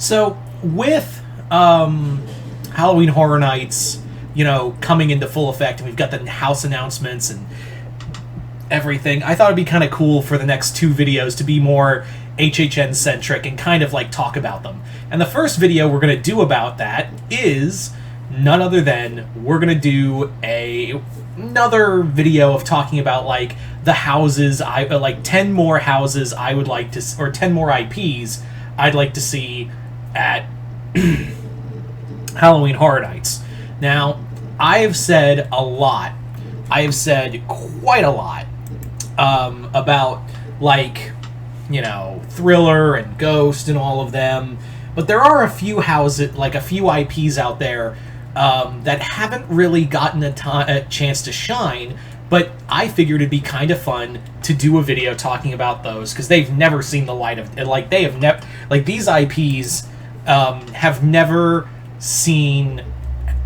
So with Halloween Horror Nights, coming into full effect, and we've got the house announcements and everything, I thought it'd be kind of cool for the next two videos to be more HHN centric and kind of like talk about them. And the first video we're going to do about that is none other than we're going to do another video of talking about like the houses, like 10 more houses I would like to, or 10 more IPs I'd like to see at Halloween Horror Nights. Now, I have said a lot. I have said quite a lot about, like, Thriller and Ghost and all of them. But there are a few houses, like a few IPs out there that haven't really gotten a chance to shine. But I figured it'd be kind of fun to do a video talking about those because they've never seen the light of, like, they have never, like, these IPs have never seen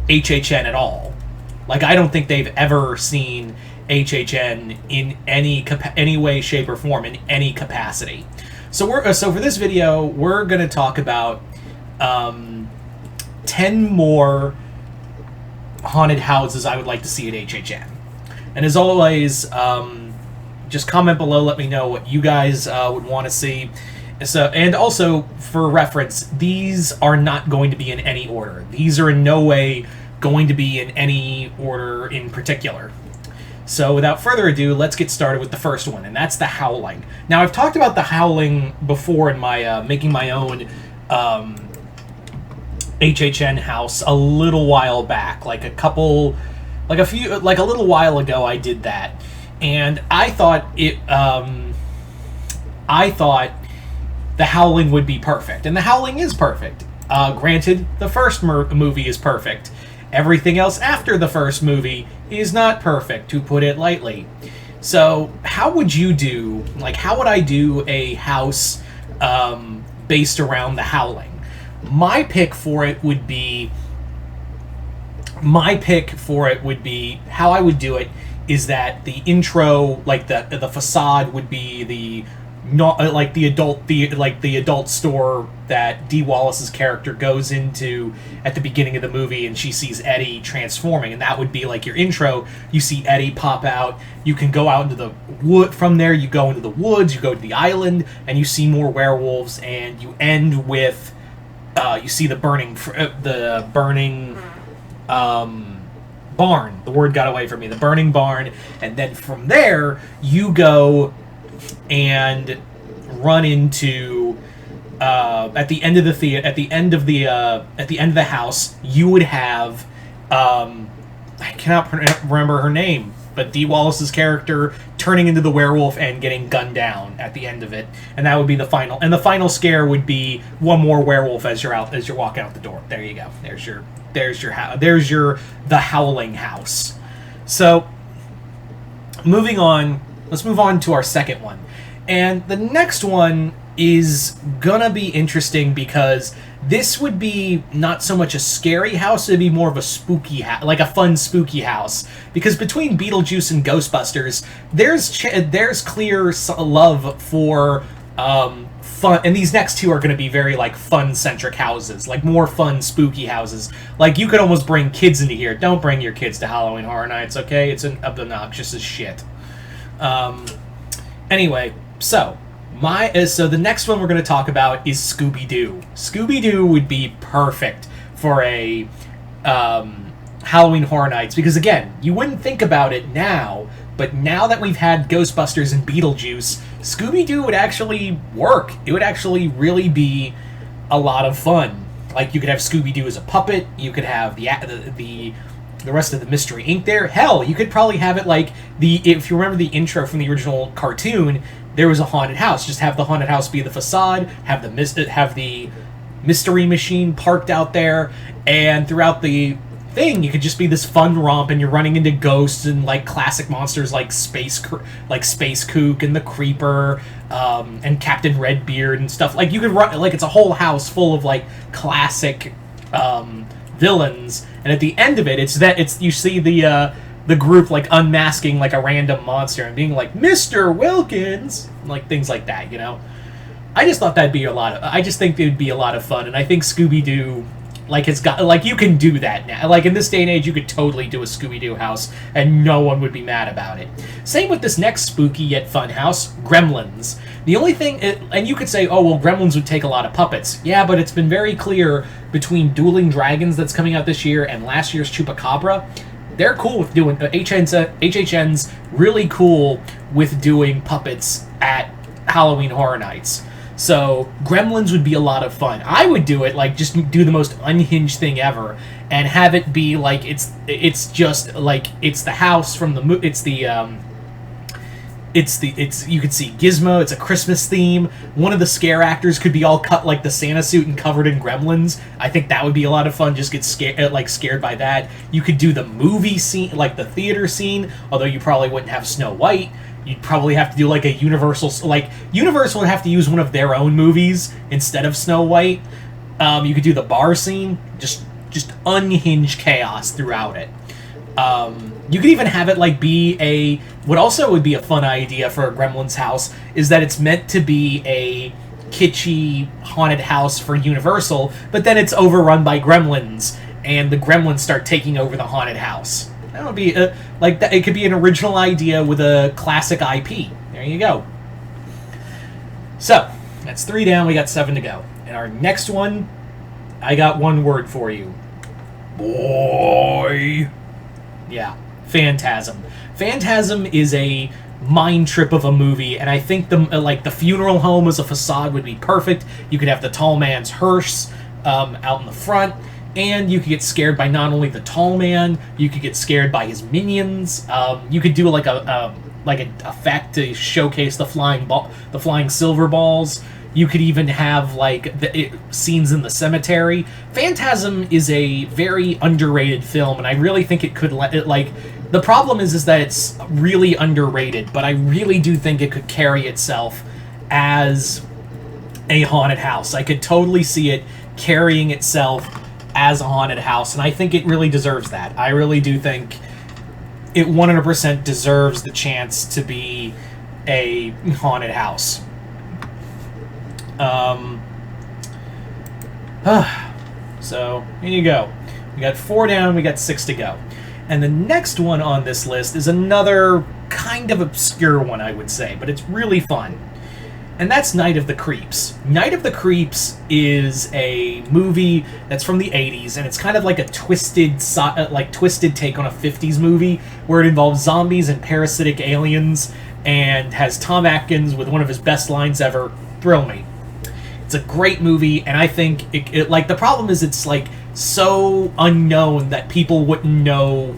HHN at all. Like, I don't think they've ever seen HHN in any way, shape, or form, in any capacity. So for this video, we're going to talk about 10 more haunted houses I would like to see at HHN. And as always, just comment below, let me know what you guys would want to see. So, and also, for reference, these are not going to be in any order. These are in no way going to be in any order in particular. So without further ado, let's get started with the first one, and that's The Howling. Now, I've talked about The Howling before in my making my own HHN house a little while back, like a little while ago I did that. And I thought The Howling would be perfect, and The Howling is perfect. Granted, the first movie is perfect. Everything else after the first movie is not perfect, to put it lightly. So, how would you do, like, how would I do a house based around The Howling? My pick for it would be, how I would do it is that the intro, like the facade would be the adult store that Dee Wallace's character goes into at the beginning of the movie, and she sees Eddie transforming, and that would be like your intro. You see Eddie pop out. You can go out into the wood. From there, you go into the woods. You go to the island, and you see more werewolves. And you end with you see the burning barn. The word got away from me. The burning barn, and then from there you go and run into at the end of the house, you would have I cannot remember her name, but Dee Wallace's character turning into the werewolf and getting gunned down at the end of it, and that would be the final. And the final scare would be one more werewolf as you're walking out the door. There you go. There's your The Howling house. So moving on. Let's move on to our second one. And the next one is gonna be interesting because this would be not so much a scary house, it'd be more of a spooky like a fun spooky house. Because between Beetlejuice and Ghostbusters, there's clear love for fun, and these next two are going to be very like fun-centric houses, like more fun, spooky houses. Like, you could almost bring kids into here. Don't bring your kids to Halloween Horror Nights, okay? It's obnoxious as shit. Anyway, so the next one we're going to talk about is Scooby-Doo. Scooby-Doo would be perfect for a Halloween Horror Nights because, again, you wouldn't think about it now, but now that we've had Ghostbusters and Beetlejuice, Scooby-Doo would actually work. It would actually really be a lot of fun. Like, you could have Scooby-Doo as a puppet. You could have the rest of the Mystery Inc. there. Hell, you could probably have it like if you remember the intro from the original cartoon, there was a haunted house. Just have the haunted house be the facade, have the mystery machine parked out there, and throughout the thing, you could just be this fun romp, and you're running into ghosts and like classic monsters like Space Kook and the Creeper, and Captain Redbeard and stuff. Like, you could run, like, it's a whole house full of like classic villains, and at the end of it, you see the group like unmasking like a random monster and being like, Mr. Wilkins, like things like that, you know. I just thought that'd be a lot of. I just think it'd be a lot of fun, and I think Scooby Doo, like it's got like you can do that now. Like in this day and age, you could totally do a Scooby Doo house, and no one would be mad about it. Same with this next spooky yet fun house, Gremlins. The only thing, and you could say, oh well, Gremlins would take a lot of puppets. Yeah, but it's been very clear between Dueling Dragons that's coming out this year and last year's Chupacabra. They're cool with doing HHN's really cool with doing puppets at Halloween Horror Nights. So Gremlins would be a lot of fun. I would do it like just do the most unhinged thing ever and have it be like it's just like it's the house from the it's you could see Gizmo. It's a Christmas theme. One of the scare actors could be all cut like the Santa suit and covered in gremlins. I think that would be a lot of fun. Just get scared by that. You could do the movie scene, like the theater scene. Although you probably wouldn't have Snow White. You'd probably have to do like a Universal, like Universal would have to use one of their own movies instead of Snow White. You could do the bar scene, just unhinged chaos throughout it. You could even have it like be what also would be a fun idea for a Gremlins house is that it's meant to be a kitschy haunted house for Universal, but then it's overrun by gremlins, and the gremlins start taking over the haunted house. That would be like that. It could be an original idea with a classic IP. There you go. So that's 3 down. We got 7 to go. And our next one, I got one word for you. Boy. Yeah, Phantasm. Phantasm is a mind trip of a movie, and I think the funeral home as a facade would be perfect. You could have the tall man's hearse out in the front. And you could get scared by not only the tall man, you could get scared by his minions. You could do like a effect to showcase the flying silver balls. You could even have like scenes in the cemetery. Phantasm is a very underrated film, and I really think it could the problem is that it's really underrated, but I really do think it could carry itself as a haunted house. I could totally see it carrying itself as a haunted house, and I think it really deserves that. I really do think it 100% deserves the chance to be a haunted house. So, here you go. We got 4 down, we got 6 to go. And the next one on this list is another kind of obscure one, I would say, but it's really fun. And that's Night of the Creeps. Night of the Creeps is a movie that's from the 80s, and it's kind of like a twisted take on a 50s movie where it involves zombies and parasitic aliens and has Tom Atkins with one of his best lines ever, "Thrill me." It's a great movie, and I think the problem is it's like so unknown that people wouldn't know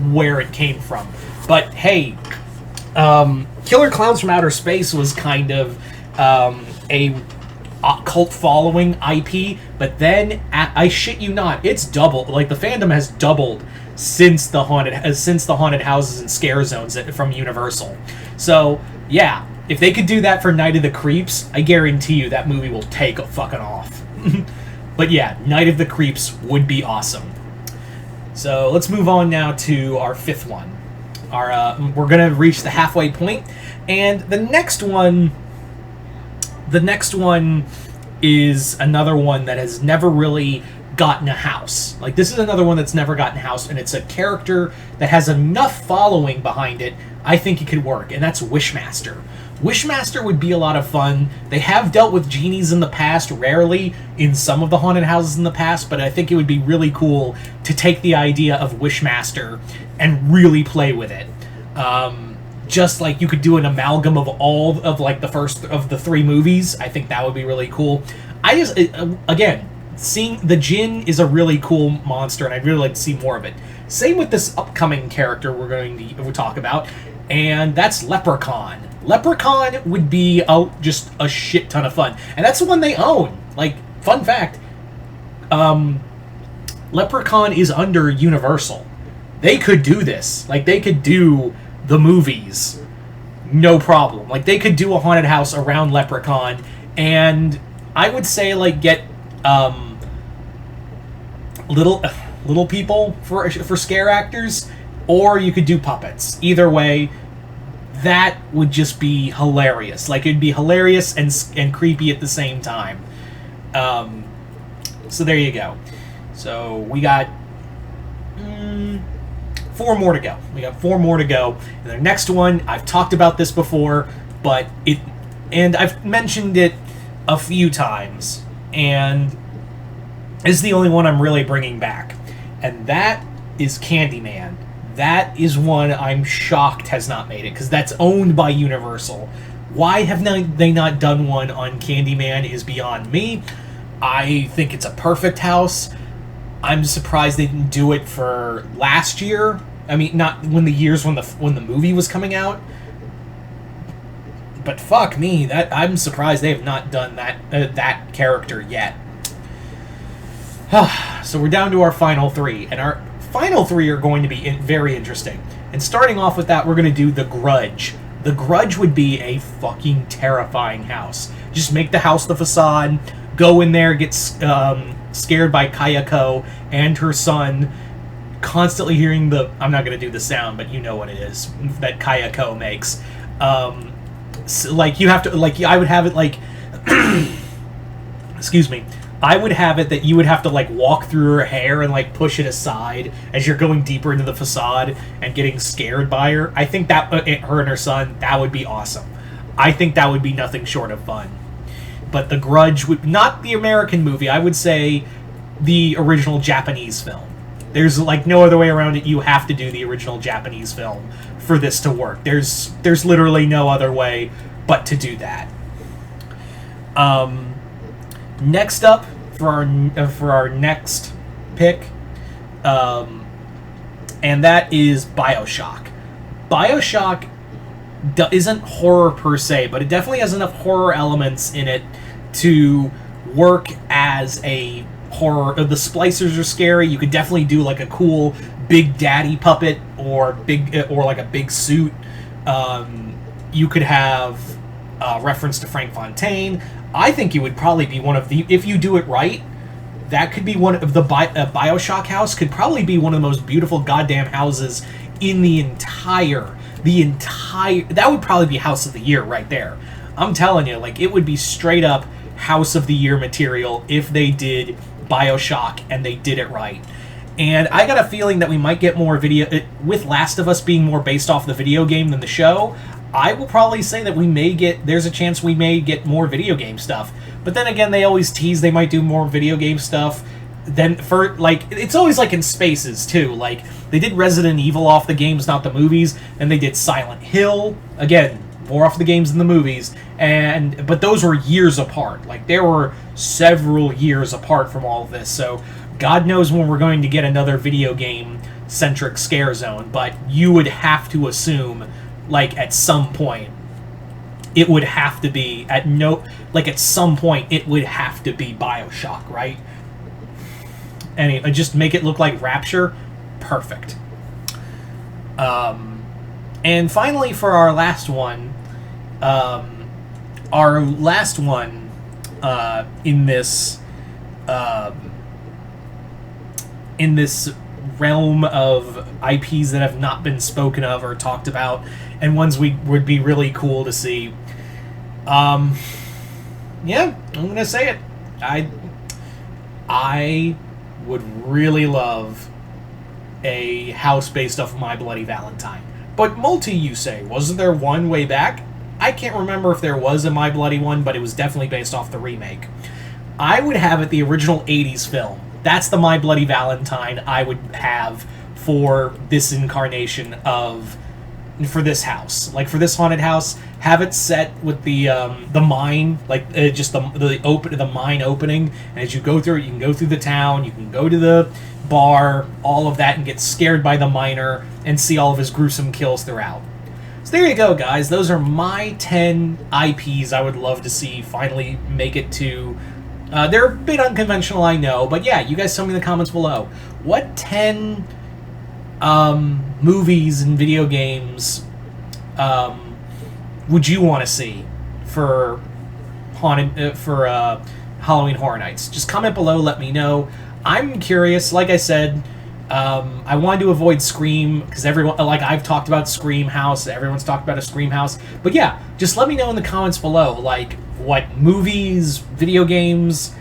where it came from. But hey, Killer Clowns from Outer Space was kind of a cult following IP, but then I shit you not, it's doubled. Like the fandom has doubled since the haunted houses and scare zones from Universal. So yeah, if they could do that for Night of the Creeps, I guarantee you that movie will take a fucking off. But yeah, Night of the Creeps would be awesome. So let's move on now to our 5th one. We're gonna reach the halfway point, and the next one is another one that has never really gotten a house. Like, this is another one that's never gotten a house, and it's a character that has enough following behind it, I think it could work, and that's Wishmaster. Wishmaster would be a lot of fun. They have dealt with genies in the past, rarely in some of the haunted houses in the past, but I think it would be really cool to take the idea of Wishmaster and really play with it. Just like you could do an amalgam of all of like the first of the 3 movies. I think that would be really cool. Again, seeing the Djinn is a really cool monster, and I'd really like to see more of it. Same with this upcoming character we'll talk about, and that's Leprechaun. Leprechaun would be just a shit ton of fun, and that's the one they own. Like, fun fact, Leprechaun is under Universal. They could do this. Like, they could do the movies, no problem. Like, they could do a haunted house around Leprechaun, and I would say, like, get little people for scare actors, or you could do puppets. Either way, that would just be hilarious. Like, it'd be hilarious and creepy at the same time. So there you go. So we got 4 more to go. We got 4 more to go. And the next one, I've talked about this before, but and I've mentioned it a few times, and it's the only one I'm really bringing back. And that is Candyman. That is one I'm shocked has not made it, because that's owned by Universal. Why have they not done one on Candyman is beyond me. I think it's a perfect house. I'm surprised they didn't do it for last year. I mean, not when the movie was coming out. But fuck me, I'm surprised they have not done that character yet. So we're down to our final 3, and our final 3 are going to be very interesting. And starting off with that, we're going to do The Grudge. The Grudge would be a fucking terrifying house. Just make the house the facade, go in there, get scared by Kayako and her son, constantly hearing I'm not going to do the sound, but you know what it is, that Kayako makes. So, like, you have to, like, I would have it, like, excuse me, I would have it that you would have to, like, walk through her hair and, like, push it aside as you're going deeper into the facade and getting scared by her. I think that, her and her son, that would be awesome. I think that would be nothing short of fun. But The Grudge would, not the American movie, I would say the original Japanese film. There's, like, no other way around it. You have to do the original Japanese film for this to work. There's literally no other way but to do that. Next up for our next pick, and that is BioShock. BioShock isn't horror per se, but it definitely has enough horror elements in it to work as a horror. The splicers are scary. You could definitely do like a cool Big Daddy puppet or like a big suit. You could have reference to Frank Fontaine. I think it would probably be one of the, if you do it right, that could be one of the BioShock house could probably be one of the most beautiful goddamn houses in the entire, that would probably be House of the Year right there. I'm telling you, like, it would be straight up House of the Year material if they did BioShock and they did it right. And I got a feeling that we might get more video, with Last of Us being more based off the video game than the show. I will probably say that there's a chance we may get more video game stuff. But then again, they always tease they might do more video game stuff. Then for, like, it's always like in spaces too. Like, they did Resident Evil off the games, not the movies, and they did Silent Hill, again, more off the games than the movies, but those were years apart. Like, there were several years apart from all of this, so God knows when we're going to get another video game centric scare zone, but you would have to assume, like, at some point it would have to be at some point it would have to be BioShock, right? Anyway, just make it look like Rapture. Perfect. And finally, for our last one, in this realm of IPs that have not been spoken of or talked about, and ones would be really cool to see. Yeah, I'm gonna say it. I would really love a house based off of My Bloody Valentine. But Multi, you say, wasn't there one way back? I can't remember if there was a My Bloody one, but it was definitely based off the remake. I would have it the original 80s film. That's the My Bloody Valentine I would have for this incarnation for this house. Like, for this haunted house, have it set with the mine, like, just the mine opening, and as you go through it, you can go through the town, you can go to the bar, all of that, and get scared by the miner and see all of his gruesome kills throughout. So there you go, guys. Those are my 10 IPs I would love to see finally make it to... they're a bit unconventional, I know, but yeah, you guys tell me in the comments below. What 10 movies and video games would you want to see for Halloween Horror Nights? Just comment below, let me know. I'm curious. Like I said, I wanted to avoid Scream because everyone, like I've talked about Scream House, everyone's talked about a Scream House. But yeah, just let me know in the comments below, like what movies, video games,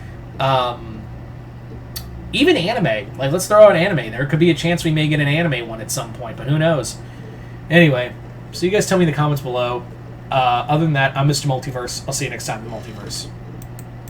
even anime. Like let's throw out anime. There could be a chance we may get an anime one at some point, but who knows? Anyway, so you guys tell me in the comments below. Other than that, I'm Mr. Multiverse. I'll see you next time in the Multiverse.